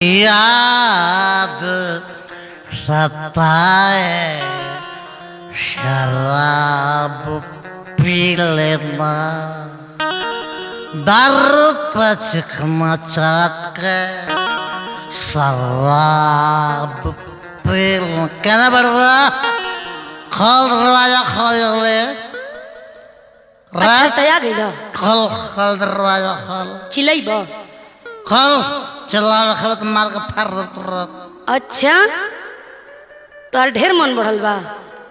याद सताए शराब पी लेना दारू पे चिकना चाट के शराब पी कहना पड़ रहा खोल दरवाजा खोल ले अच्छा तैयार गई खोल खोल दरवाजा खोल चिल्लाई बा खोल चला रखा मार के फाड़ दे तुरंत। अच्छा तोर ढेर मन बढ़ल बा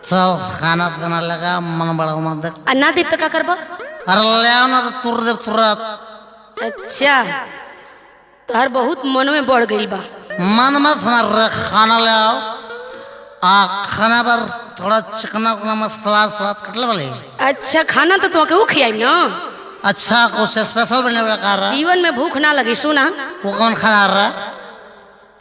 चल खाना पीना लगा मन बड़ा मत देख आ ना दीप का करबा अरे ले आओ ना तो तुर दे तुरंत। अच्छा तोहर बहुत मन में बढ़ गई बा मन मत मार खाना ले आओ आ खाना पर थोड़ा चिकना उकना मसाला सलाद कट ले वाले। अच्छा खाना तो तुमके ऊ खियाई ना अच्छा कुछ स्पेशल बनने वाला कर रहा जीवन में भूख ना लगी सुना वो कौन खाना रहा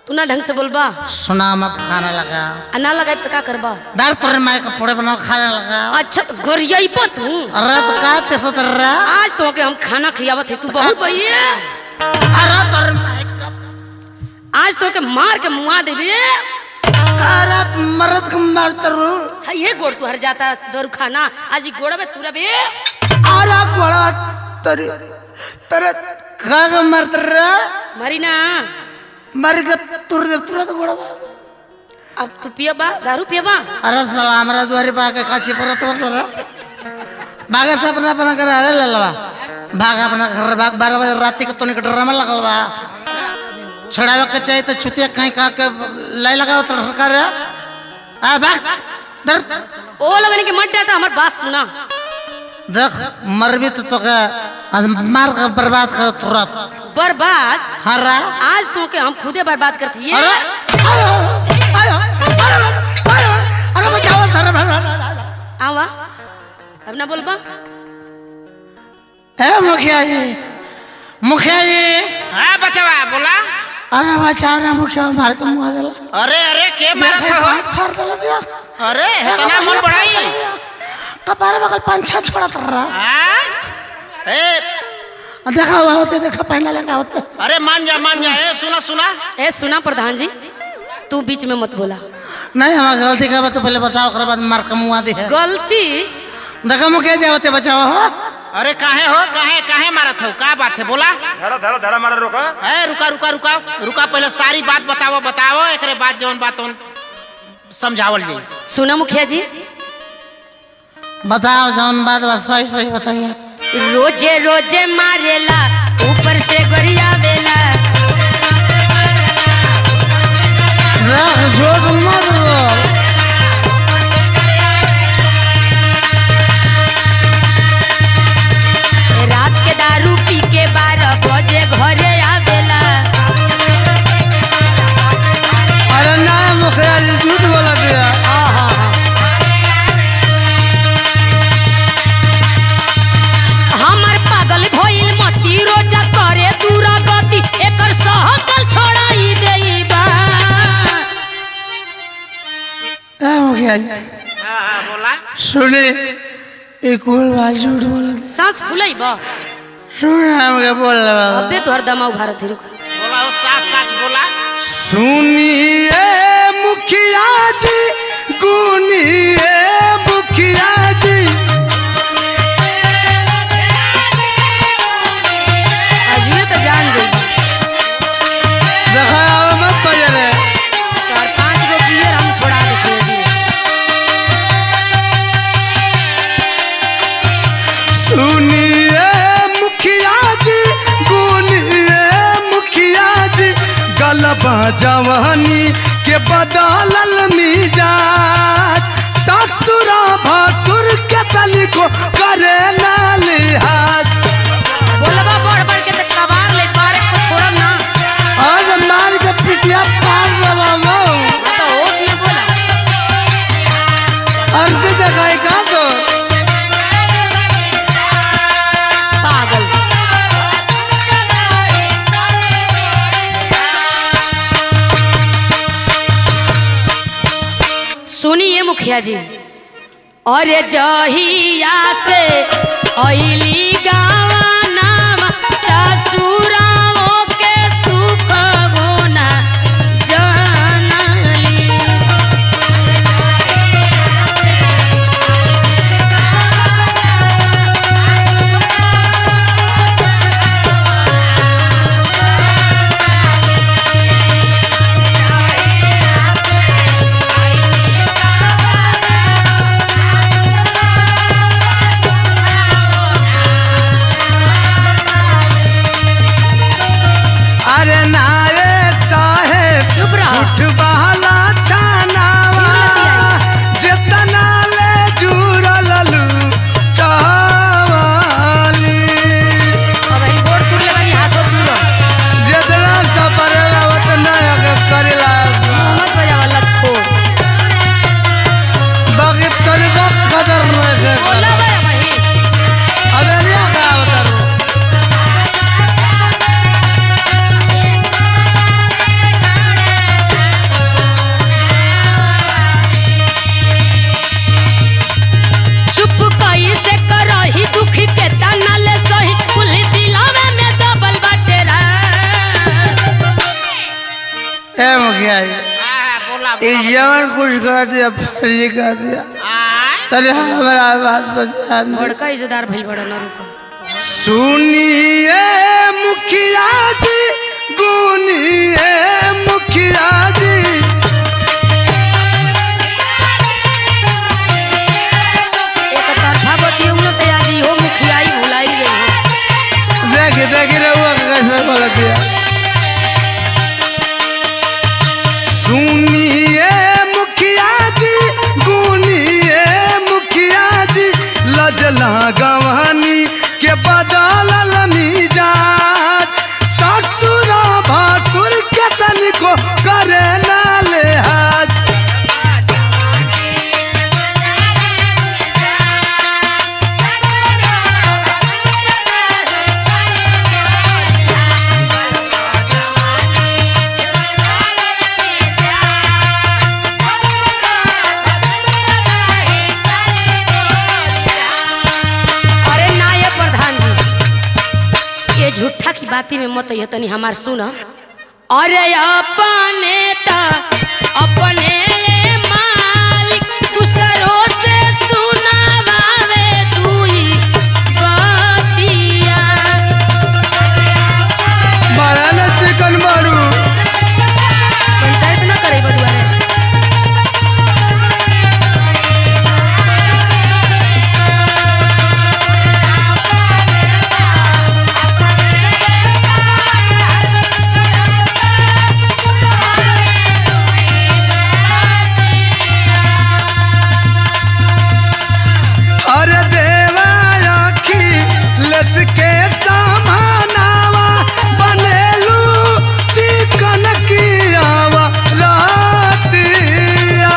तू ना ढंग से बोलबा सुना मत खाना लगा आ ना लगाई तो का करबा दार तुरंत माय कपड़े बनाओ खाना लगा। अच्छा तो गरियाई पा तू अरे तो का पैसा तर रहा आज तुमके हम खाना खियावत है तू बहुत भैया अरे तुरंत माय आज तुमके मार के मुआ देबे अरे मर्द को मारता रू है ये गोड़ तू हर जाता दरू खाना आज ही गोड़ में तुरा बे अरे गोड़ा तेरे तेरे का मारता रे मरी ना मर के तुर दे तुरंत गोड़ा। अब तू पिया बा दारू पिया बा अरे साला हमारा द्वारे पाके काची पर तो सर भागा से अपना अपना कर अरे ले लवा भाग अपना घर भाग 12 बजे रात के तो निकट ड्रामा लगल बा छड़ावे के चाहिए तो छुतिया कहीं का के लाई लगाओ तो सरकार आ भाग दर ओ लगने के मत डाटा हमार बात सुना देख मर भी तो के मार के बर्बाद कर तुरंत बर्बाद हरा आज तुमके हम खुदे बर्बाद करती है अरे आयो आयो अरे बचाओ सर आवा अब ना बोलबा ए मुखिया जी हाँ बचवा बोला। अरे बचाओ ना मुखिया मार के मुआ देला अरे अरे के मारा था हो फाड़ देला भैया अरे इतना मन बढ़ाई कपार बगल पंछा छोड़ा तर रहा हाँ ए देखा हुआ होते देखा पहना लगा होते अरे मान जा ए सुना सुना ए सुना प्रधान जी तू बीच में मत बोला नहीं हमारा गलती का तो पहले बताओ कर बाद मार के मुआ दी है गलती देखा मुखिया जी होते बचाओ हो अरे काहे हो काहे मारा था का बात है बोला। धरा धरा धरा मारा रोका ए रुका पहले सारी बात बताओ एकरे बाद जौन बात समझावल जी। सुना मुखिया जी बताओ जौन बात बस सही बताइए। रोजे रोजे मारेला ऊपर से गरिया वेला झूठ मत बोल रात के दारू पी के 12 बजे घरे आवेला अरे ना मुखिया जी झूठ बोला दिया हमर पागल भइल मती रोजा करे दूरा गति एकर सहकल छोड़ाई देबा ए मुखिया जी हाँ बोला सुने एक बोल बात झूठ बोला सांस फुलैबा सुन हमके बोल रहा अबे तोहर दमाग भारत है रुक बोला वो सच बोला। सुनिए मुखिया जी गुनिए मुखिया जी अजूए तो जान जइबा देखा मत बजे रे 4-5 गो पियर हम छोड़ा देते हैं सुनिए मुखिया जी गुनिए मुखिया जी गलबा जवानी के बदलल मिजाज ससुरा भसुर के तली को करे ना लिहाज बोलबा बढ़ के त कबार ले पारे को छोड़म ना आज मार के पिटिया पार रवा वो तो होश में बोला अर्ध जगह का तो पागल सुनिए मुखिया जी और जहिया से अइली गावा नाम ससुराओ के सुख होना ए मुखिया जी बोला ये जवन कुछ कर दिया फर्जी कर दिया तले हमारा बात बता दे। बड़का इज्जतदार भइल बड़ा ना रुको। सुनिए मुखिया जी गुनिए मुखिया जी एक तरफा बतियो न तैयारी हो मुखियाई भुलाई गई हो। देख रहुआ कैसे बोल दिया। सुनिए मुखिया जी गुनिए मुखिया जी लजला गवानी के बदल मिजाज ससुर भासुर के तनिको करे ना लिहाज। अरे ना ये प्रधान जी ये झूठा की बाती में मत ये तनी हमार सुन। अरे अपने ता अपने मालिक दूसरों से सुनावे तूई बतिया। बड़ा न चिकन मारू पंचायत ना करे बदुआरे। अरे देवा आखी लसके समानावा बनेलू चिकन कियावा रातिया।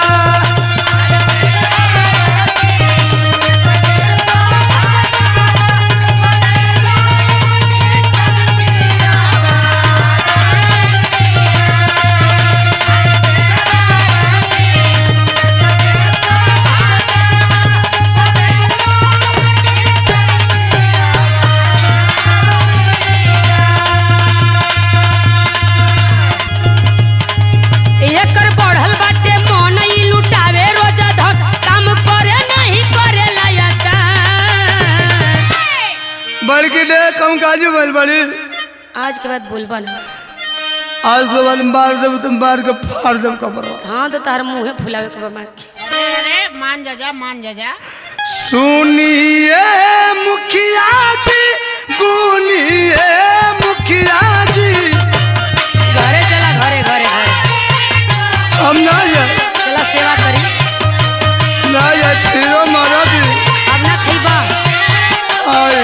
एकर बढ़ल बाटे मन ई लुटावे रोज धन काम करे नहीं करे लायक। बड़की डे कम काजू बोल बड़ी आज के बाद बोलबा ना। आज के बाद मार देव तुम मार के फाड़ देव कपड़ा। हाँ तो तार मुँहे फुलावे के बा मार के। अरे मान जा मान जा। सुनिए मुखिया जी गुनिए मुखिया जी घरे चला घरे घरे घरे हम ना जाए चला सेवा करी। ना जाए फिरो मारा भी अब ना खइबा। आए।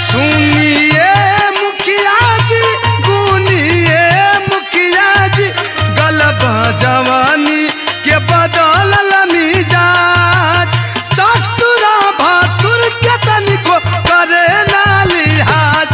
सुनिए मुखिया जी गुनिए मुखिया जी गलबा जवानी के बदल मिजाज ससुरा भासुर के तनिको करे ना लिहाज।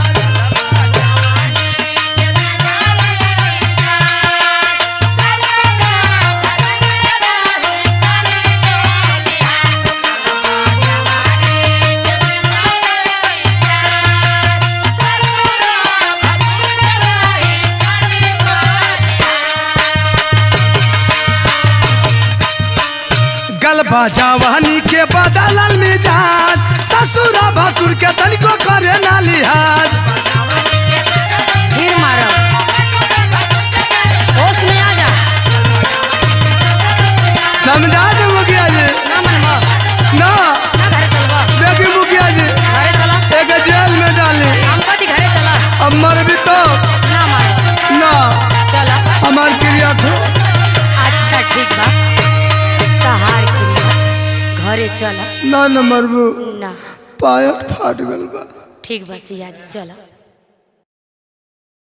गलबा जवानी के बदलल मिजाज ससुरा भासुर के तनिको करे ना लिहाज। फिर मारो होश में आ जा। समझा दे मुखिया जी ना मनबा ना ना घरे चलबा। देखी मुखिया जी घरे चला एक जेल में डाली हम कदी घरे चला। अब मर भी तो ना मारो ना चला। हमार क्रिया थो। अच्छा ठीक बा तहार क्रिया घरे चला। ना न मरबू ना पाया फाट गल बा। ठीक बा सिया जी चला।